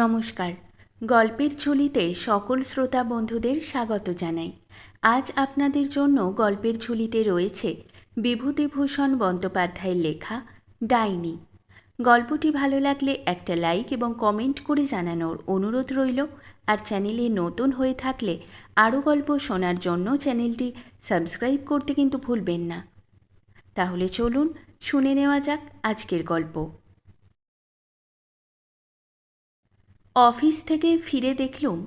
নমস্কার। গল্পের ঝুলিতে সকল শ্রোতা বন্ধুদের স্বাগত জানাই। আজ আপনাদের জন্য গল্পের ঝুলিতে রয়েছে বিভূতিভূষণ বন্দ্যোপাধ্যায়ের লেখা ডাইনি। গল্পটি ভালো লাগলে একটা লাইক এবং কমেন্ট করে জানানোর অনুরোধ রইল। আর চ্যানেলে নতুন হয়ে থাকলে আরও গল্প শোনার জন্য চ্যানেলটি সাবস্ক্রাইব করতে কিন্তু ভুলবেন না। তাহলে চলুন শুনে নেওয়া যাক আজকের গল্প। অফিস থেকে ফিরে দেখলুম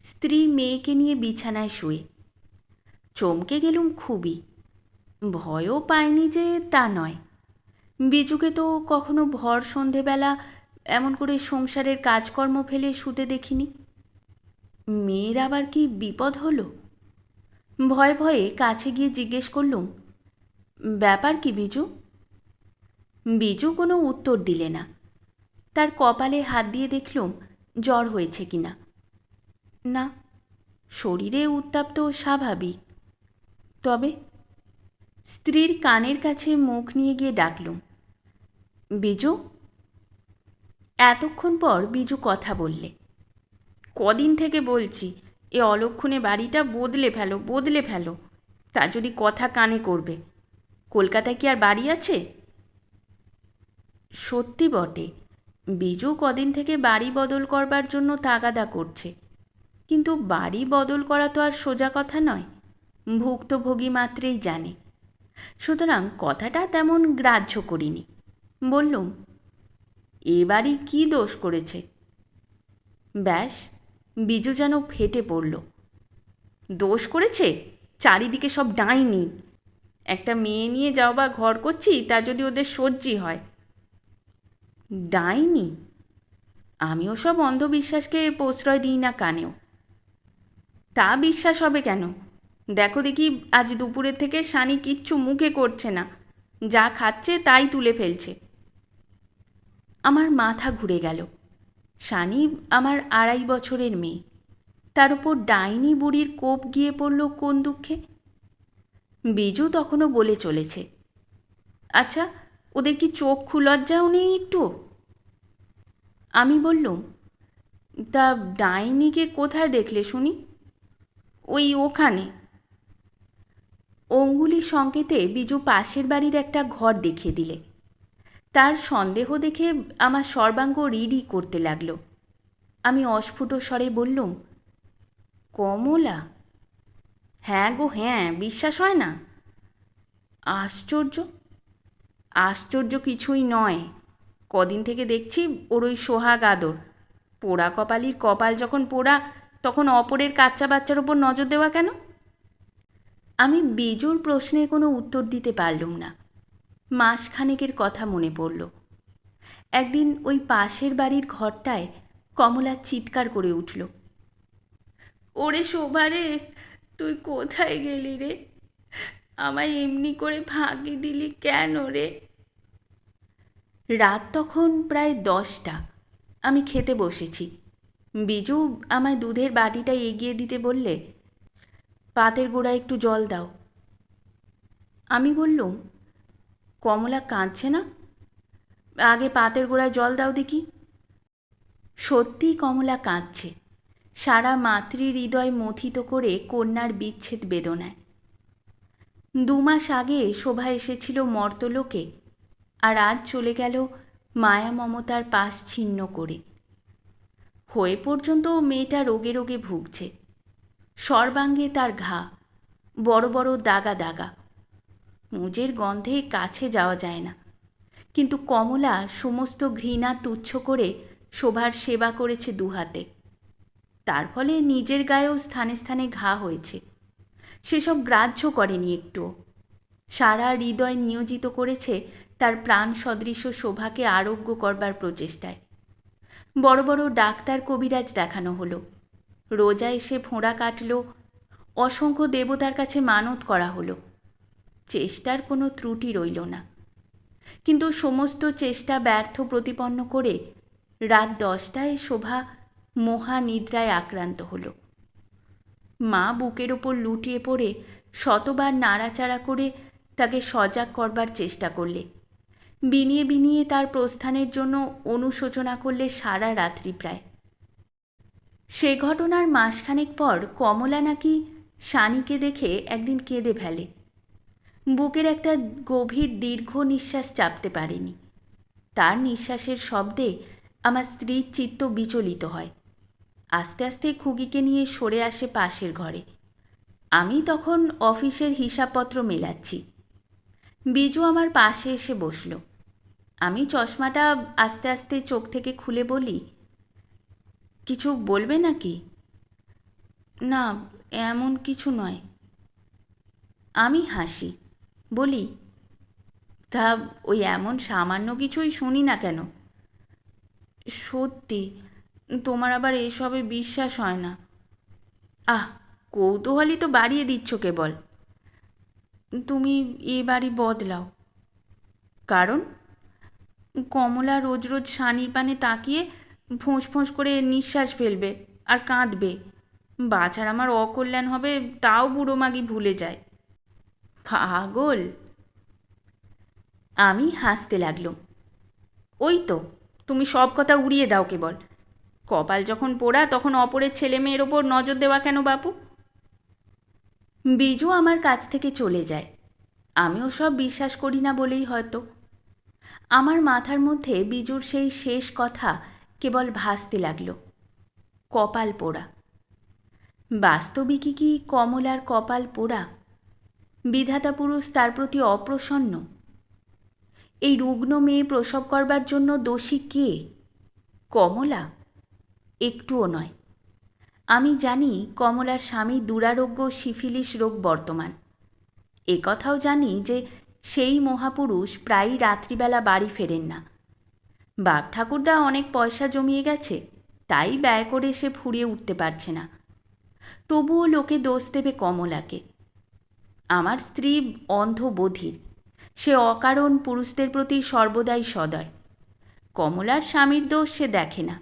স্ত্রী মেয়েকে নিয়ে বিছানায় শুয়ে। চমকে গেলুম খুবই। ভয়ও পাইনি যে তা নয়। বিজুকে তো কখনো ভর সন্ধেবেলা এমন করে সংসারের কাজকর্ম ফেলে শুতে দেখিনি। মেয়ের আবার কি বিপদ হলো? ভয়ে ভয়ে কাছে গিয়ে জিজ্ঞেস করলুম, ব্যাপার কি বিজু? বিজু কোনো উত্তর দিলে না। তার কপালে হাত দিয়ে দেখলুম জ্বর হয়েছে কিনা। না, শরীরে উত্তাপ তো স্বাভাবিক। তবে স্ত্রীর কানের কাছে মুখ নিয়ে গিয়ে ডাকলুম, বিজু। এতক্ষণ পর বিজু কথা বললে। কদিন থেকে বলছি এ অলক্ষণে বাড়িটা বদলে ফেলো। তা যদি কথা কানে করবে। কলকাতায় কি আর বাড়ি আছে? সত্যি বটে, বিজু কদিন থেকে বাড়ি বদল করবার জন্য তাগাদা করছে। কিন্তু বাড়ি বদল করা তো আর সোজা কথা নয়, ভুক্তভোগী মাত্রেই জানে। সুতরাং কথাটা তেমন গ্রাহ্য করিনি। বললুম, এ বাড়ি কী দোষ করেছে? ব্যাস, বিজু যেন ফেটে পড়ল। দোষ করেছে? চারিদিকে সব ডাইনি। একটা মেয়ে নিয়ে যাও বা ঘর করছি, তা যদি ওদের সহ্যি হয়। ডাইনি? আমিও সব অন্ধবিশ্বাসকে প্রশ্রয় দিই না কানেও। তা বিশ্বাস হবে কেন? দেখো দেখি, আজ দুপুরের থেকে সানি কিচ্ছু মুখে করছে না, যা খাচ্ছে তাই তুলে ফেলছে। আমার মাথা ঘুরে গেল। সানি আমার 2.5 বছরের মেয়ে, তার উপর ডাইনি বুড়ির কোপ গিয়ে পড়ল কোন দুঃখে। বিজু তখনও বলে চলেছে, আচ্ছা, ওদের কি চক্ষু লজ্জাও নেই একটু? আমি বললুম, তা ডাইনিকে কোথায় দেখলে শুনি? ওই ওখানে। অঙ্গুলি সংকেতে বিজু পাশের বাড়ির একটা ঘর দেখিয়ে দিলে। তার সন্দেহ দেখে আমার সর্বাঙ্গ রিড়ি করতে লাগলো। আমি অস্ফুট স্বরে বললুম, কমলা? হ্যাঁ গো হ্যাঁ, বিশ্বাস হয় না? আশ্চর্য। আশ্চর্য কিছুই নয়। কদিন থেকে দেখছি ওর ওই সোহাগ আদর। পোড়া কপালির কপাল যখন পোড়া, তখন অপরের কাচ্চা বাচ্চার ওপর নজর দেওয়া কেন? আমি বিজুর প্রশ্নের কোনো উত্তর দিতে পারলুম না। মাসখানেকের কথা মনে পড়ল। একদিন ওই পাশের বাড়ির ঘরটায় কমলা চিৎকার করে উঠল, ওরে শোভা রে, তুই কোথায় গেলি রে? আমায় এমনি করে ফাঁকি দিলি কেন রে? রাত তখন প্রায় 10টা। আমি খেতে বসেছি। বিজু আমায় দুধের বাটিটা এগিয়ে দিতে বললে, পাতের গোড়ায় একটু জল দাও। আমি বললুম, কমলা কাঁদছে না? আগে পাতের গোড়ায় জল দাও দেখি। সত্যিই কমলা কাঁদছে, সারা মাতৃহৃদয় মথিত করে কন্যার বিচ্ছেদ বেদনায়। 2 মাস আগে শোভা এসেছিল মর্তলোকে, আর আজ চলে গেল মায়া মমতার পাশ ছিন্ন করে। হয়ে পর্যন্ত মেয়েটা রোগে রোগে ভুগছে। সর্বাঙ্গে তার ঘা, বড় বড় দাগা দাগা। মুজের গন্ধে কাছে যাওয়া যায় না। কিন্তু কমলা সমস্ত ঘৃণা তুচ্ছ করে শোভার সেবা করেছে দুহাতে। তার ফলে নিজের গায়েও স্থানে স্থানে ঘা হয়েছে। সেসব গ্রাহ্য করেনি একটুও। সারা হৃদয় নিয়োজিত করেছে তার প্রাণ সদৃশ শোভাকে আরোগ্য করবার প্রচেষ্টায়। বড় বড় ডাক্তার কবিরাজ দেখানো হলো, রোজা এসে ফোঁড়া কাটল, অসংখ্য দেবতার কাছে মানত করা হলো। চেষ্টার কোনো ত্রুটি রইল না। কিন্তু সমস্ত চেষ্টা ব্যর্থ প্রতিপন্ন করে রাত 10টায় শোভা মহানিদ্রায় আক্রান্ত হলো। মা বুকের ওপর লুটিয়ে পড়ে শতবার নাড়াচাড়া করে তাকে সজাগ করবার চেষ্টা করলে। বিনিয়ে বিনিয়ে তার প্রস্থানের জন্য অনুশোচনা করলে সারা রাত্রি প্রায়। সে ঘটনার মাসখানেক পর কমলা নাকি শানিকে দেখে একদিন কেঁদে ফেলে। বুকের একটা গভীর দীর্ঘ নিঃশ্বাস চাপতে পারেনি। তার নিঃশ্বাসের শব্দে আমার স্ত্রীর চিত্ত বিচলিত হয়। আস্তে আস্তে খুকিকে নিয়ে সরে আসে পাশের ঘরে। আমি তখন অফিসের হিসাবপত্র মেলাচ্ছি। বিজু আমার পাশে এসে বসল। আমি চশমাটা আস্তে আস্তে চোখ থেকে খুলে বলি, কিছু বলবে নাকি? না, এমন কিছু নয়। আমি হাসি, বলি, তা ওই এমন সামান্য কিছুই শুনি না কেন? সত্যি, তোমার আবার এসবে বিশ্বাস হয় না। আহ, কৌতূহলী তো বাড়িয়ে দিচ্ছ কেবল। তুমি এ বাড়ি বদলাও। কারণ? কমলা রোজ রোজ শানির পানে তাকিয়ে ফোঁস ফোঁস করে নিঃশ্বাস ফেলবে আর কাঁদবে। বাছার আমার অকল্যাণ হবে, তাও বুড়ো মাগি ভুলে যায়। পাগল! আমি হাসতে লাগলুম। ওই তো, তুমি সব কথা উড়িয়ে দাও কেবল। কপাল যখন পোড়া তখন অপরের ছেলে মেয়ের ওপর নজর দেওয়া কেন বাপু? বিজু আমার কাছ থেকে চলে যায়। আমিও সব বিশ্বাস করি না বলেই হয়তো। আমার মাথার মধ্যে বিজুর সেই শেষ কথা কেবল ভাসতে লাগল। কপাল পোড়া। বাস্তবিকই কি কমলার কপাল পোড়া? বিধাতা পুরুষ তার প্রতি অপ্রসন্ন? এই রুগ্ন মেয়ে প্রসব করবার জন্য দোষী কে? কমলা? একটুও নয়। আমি জানি কমলার স্বামী দুরারোগ্য সিফিলিস রোগ বর্তমান। কথাও জানি যে সেই মহাপুরুষ প্রায়ই রাত্রিবেলা বাড়ি ফেরেন না। বাপ ঠাকুরদা অনেক পয়সা জমিয়ে গেছে, তাই ব্যয় করে সে ফুরিয়ে উঠতে পারছে না। তবুও লোকে দোষ দেবে কমলাকে। আমার স্ত্রী অন্ধ বধির, সে অকারণ পুরুষদের প্রতি সর্বদাই সদয়। কমলার স্বামীর দোষ সে দেখে না,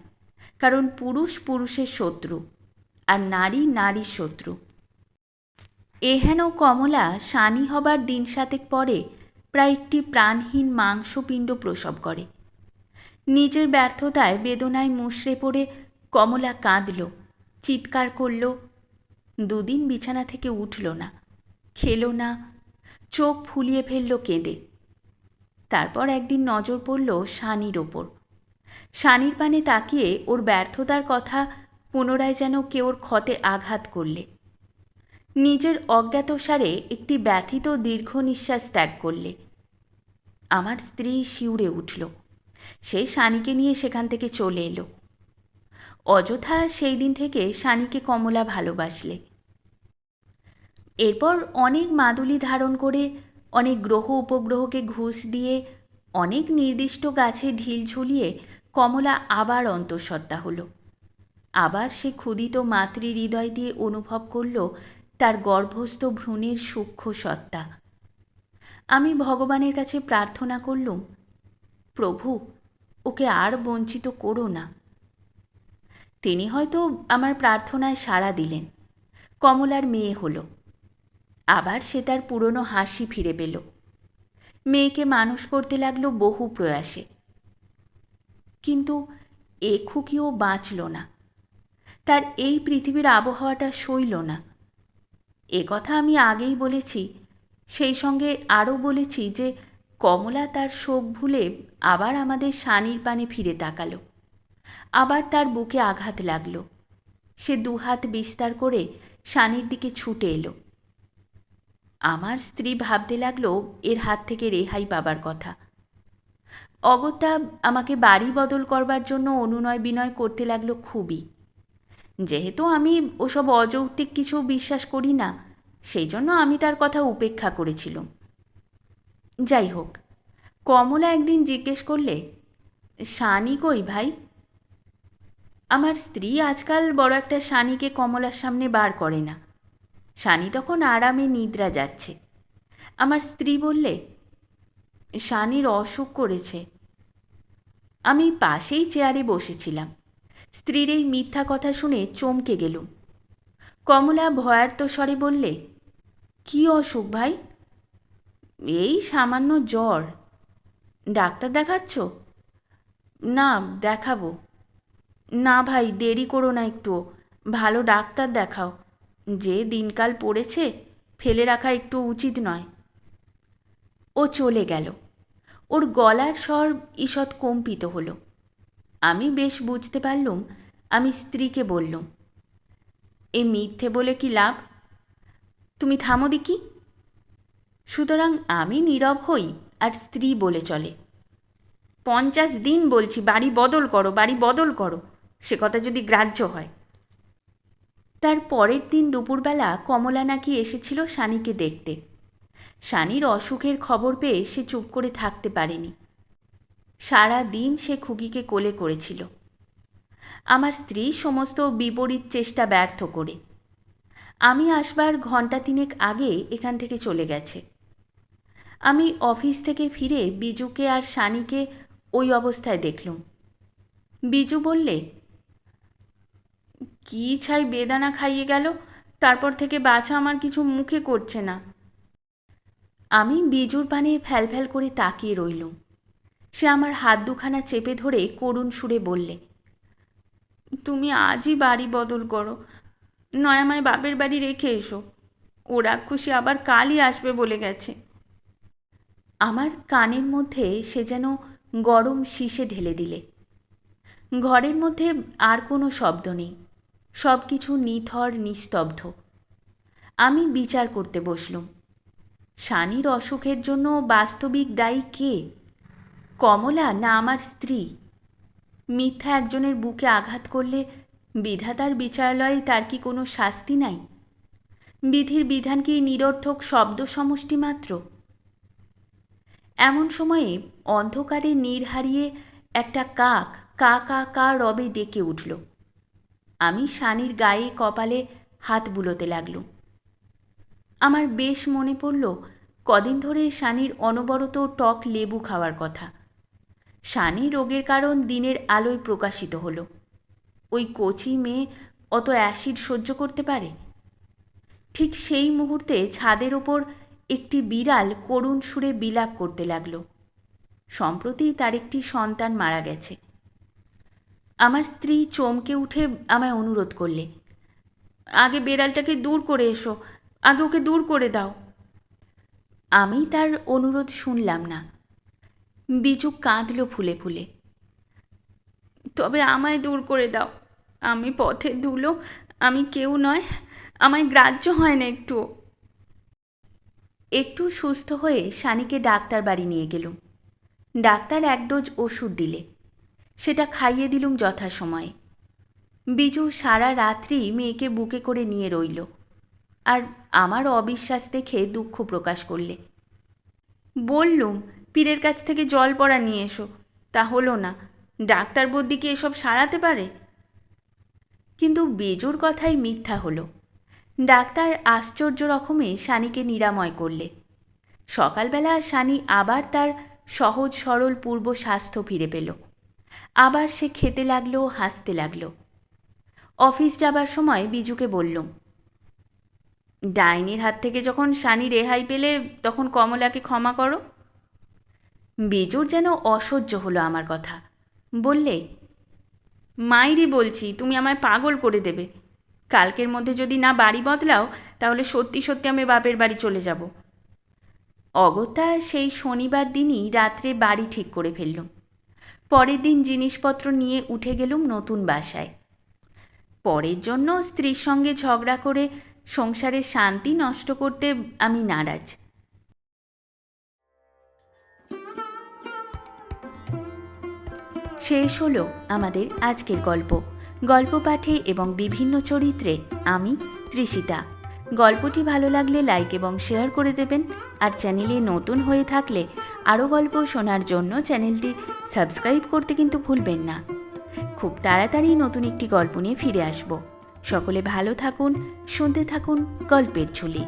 কারণ পুরুষ পুরুষের শত্রু আর নারী নারীর শত্রু। এহেন কমলা শানি হবার দিন সাতেক পরে প্রায় একটি প্রাণহীন মাংসপিণ্ড প্রসব করে। নিজের ব্যর্থতায় বেদনায় মুষড়ে পড়ে কমলা কাঁদল, চিৎকার করল। দুদিন বিছানা থেকে উঠল না, খেল না, চোখ ফুলিয়ে ফেলল কেঁদে। তারপর একদিন নজর পড়ল শানির ওপর। শানির পানে তাকিয়ে ওর ব্যর্থতার কথা পুনরায় যেন কেউ ওর ক্ষতে আঘাত করলে। নিজের অজ্ঞাতসারে একটি ব্যথিত দীর্ঘ নিঃশ্বাস ত্যাগ করলে। আমার স্ত্রী শিউরে উঠল। সে শানিকে নিয়ে সেখান থেকে চলে এলো। অযথা সেই দিন থেকে শানিকে কমলা ভালোবাসলে। এরপর অনেক মাদুলি ধারণ করে, অনেক গ্রহ উপগ্রহকে ঘুষ দিয়ে, অনেক নির্দিষ্ট গাছে ঢিল ঝুলিয়ে কমলা আবার অন্তঃসত্ত্বা হল। আবার সে ক্ষুদিত মাতৃ হৃদয় দিয়ে অনুভব করল তার গর্ভস্থ ভ্রূণের সূক্ষ্ম সত্তা। আমি ভগবানের কাছে প্রার্থনা করলুম, প্রভু, ওকে আর বঞ্চিত করো না। তিনি হয়তো আমার প্রার্থনায় সাড়া দিলেন। কমলার মেয়ে হলো। আবার সে তার পুরনো হাসি ফিরে পেল। মেয়েকে মানুষ করতে লাগলো বহু প্রয়াসে। কিন্তু এ খুকিও বাঁচল না। তার এই পৃথিবীর আবহাওয়াটা সইল না। কথা আমি আগেই বলেছি। সেই সঙ্গে আরও বলেছি যে কমলা তার শোক ভুলে আবার আমাদের শানির পানে ফিরে তাকালো। আবার তার বুকে আঘাত লাগলো। সে দুহাত বিস্তার করে শানির দিকে ছুটে এলো। আমার স্ত্রী ভাবতে লাগলো এর হাত থেকে রেহাই পাবার কথা। অগত্যা আমাকে বাড়ি বদল করবার জন্য অনুনয় বিনয় করতে লাগলো খুবই। যেহেতু আমি ওসব অযৌক্তিক কিছু বিশ্বাস করি না, সেই জন্য আমি তার কথা উপেক্ষা করেছিলাম। যাই হোক, কমলা একদিন জিজ্ঞেস করলে, শানি কই ভাই? আমার স্ত্রী আজকাল বড় একটা শানিকে কমলার সামনে বার করে না। শানি তখন আরামে নিদ্রা যাচ্ছে। আমার স্ত্রী বললে, শানির অসুখ করেছে। আমি পাশেই চেয়ারে বসেছিলাম। স্ত্রীর এই মিথ্যা কথা শুনে চমকে গেলুম। কমলা ভয়ার্ত স্বরে বললে, কি অসুখ ভাই? এই সামান্য জ্বর। ডাক্তার দেখাচ্ছ? না, দেখাবো। না ভাই, দেরি করো না একটু, ভালো ডাক্তার দেখাও। যে দিনকাল পড়েছে, ফেলে রাখা একটু উচিত নয়। ও চলে গেল। ওর গলার স্বর ঈষৎ কম্পিত হলো। আমি বেশ বুঝতে পারলুম। আমি স্ত্রীকে বললুম, এ মিথ্যে বলে কি লাভ? তুমি থামো দেখি। সুতরাং আমি নীরব হই আর স্ত্রী বলে চলে, 50 দিন বলছি বাড়ি বদল করো, বাড়ি বদল করো, সে কথা যদি গ্রাহ্য হয়। তার পরের দিন দুপুরবেলা কমলা নাকি এসেছিল শানিকে দেখতে। শানির অসুখের খবর পেয়ে সে চুপ করে থাকতে পারেনি। সারা দিন সে খুকিকে কোলে করেছিল। আমার স্ত্রী সমস্ত বিপরীত চেষ্টা ব্যর্থ করে আমি আসবার ঘণ্টা 3 আগে এখান থেকে চলে গেছে। আমি অফিস থেকে ফিরে বিজুকে আর শানিকে ওই অবস্থায় দেখলুম। বিজু বললে, কী ছাই বেদানা খাইয়ে গেল, তারপর থেকে বাছা আমার কিছু মুখে করছে না। আমি বিজুর পানে ফ্যালফ্যাল করে তাকিয়ে রইলুম। সে আমার হাত দুখানা চেপে ধরে করুণ সুরে বললে, তুমি আজই বাড়ি বদল করো, নয় আমায় বাপের বাড়ি রেখে এসো। ও রাক্ষসী আবার কালই আসবে বলে গেছে। আমার কানের মধ্যে সে যেন গরম শিশে ঢেলে দিলে। ঘরের মধ্যে আর কোনো শব্দ নেই, সব কিছু নিথর নিস্তব্ধ। আমি বিচার করতে বসলুম, শানির অসুখের জন্য বাস্তবিক দায়ী কে? কমলা না আমার স্ত্রী? মিথ্যা একজনের বুকে আঘাত করলে বিধাতার বিচারালয়ে তার কি কোনো শাস্তি নাই? বিধির বিধান কি নিরর্থক শব্দ সমষ্টি মাত্র? এমন সময়ে অন্ধকারে নীড় হারিয়ে একটা কাক কা কা কা রবে ডেকে উঠল। আমি শানির গায়ে কপালে হাত বুলোতে লাগলুম। আমার বেশ মনে পড়ল কদিন ধরে শানির অনবরত টক লেবু খাওয়ার কথা। শানি রোগের কারণ দিনের আলোয় প্রকাশিত হলো। ওই কচি মেয়ে অত অ্যাসিড সহ্য করতে পারে? ঠিক সেই মুহূর্তে ছাদের ওপর একটি বিড়াল করুণ সুরে বিলাপ করতে লাগল। সম্প্রতি তার একটি সন্তান মারা গেছে। আমার স্ত্রী চমকে উঠে আমায় অনুরোধ করলে, আগে বিড়ালটাকে দূর করে এসো, আগে ওকে দূর করে দাও। আমি তার অনুরোধ শুনলাম না। বিজু কাঁদল ফুলে ফুলে, তবে আমায় দূর করে দাও, আমি পথের ধুলো, আমি কেউ নয়, আমায় গ্রাহ্য হয় না একটু। একটু সুস্থ হয়ে শানিকে ডাক্তার বাড়ি নিয়ে গেলুম। ডাক্তার 1 ডোজ ওষুধ দিলে, সেটা খাইয়ে দিলুম যথাসময়ে। বিজু সারা রাত্রি মেয়েকে বুকে করে নিয়ে রইল, আর আমার অবিশ্বাস দেখে দুঃখ প্রকাশ করলে। বললুম পীরের কাছ থেকে জল পড়া নিয়ে এসো, তা হলো না। ডাক্তার বদ্যি কি এসব সারাতে পারে? কিন্তু বিজুর কথাই মিথ্যা হলো। ডাক্তার আশ্চর্য রকমে শানিকে নিরাময় করলে। সকালবেলা শানি আবার তার সহজ সরল পূর্ব স্বাস্থ্য ফিরে পেল। আবার সে খেতে লাগলো, হাসতে লাগলো। অফিস যাবার সময় বিজুকে বললুম, ডাইনির হাত থেকে যখন শানি রেহাই পেলে তখন কমলাকে ক্ষমা করো। বিজুর যেন অসহ্য হলো আমার কথা। বললে, মাইরি বলছি, তুমি আমায় পাগল করে দেবে। কালকের মধ্যে যদি না বাড়ি বদলাও তাহলে সত্যি সত্যি আমি বাপের বাড়ি চলে যাব। অগত্যা সেই শনিবার দিনই রাত্রে বাড়ি ঠিক করে ফেললুম। পরের দিন জিনিসপত্র নিয়ে উঠে গেলুম নতুন বাসায়। পরের জন্য স্ত্রীর সঙ্গে ঝগড়া করে সংসারের শান্তি নষ্ট করতে আমি নারাজ। শেষ হলো আমাদের আজকের গল্প। গল্প পাঠে এবং বিভিন্ন চরিত্রে আমি তৃষিতা। গল্পটি ভালো লাগলে লাইক এবং শেয়ার করে দেবেন। আর চ্যানেলে নতুন হয়ে থাকলে আরও গল্প শোনার জন্য চ্যানেলটি সাবস্ক্রাইব করতে কিন্তু ভুলবেন না। খুব তাড়াতাড়ি নতুন একটি গল্প নিয়ে ফিরে আসব। সকলে ভালো থাকুন, শুনতে থাকুন গল্পের ঝুলি।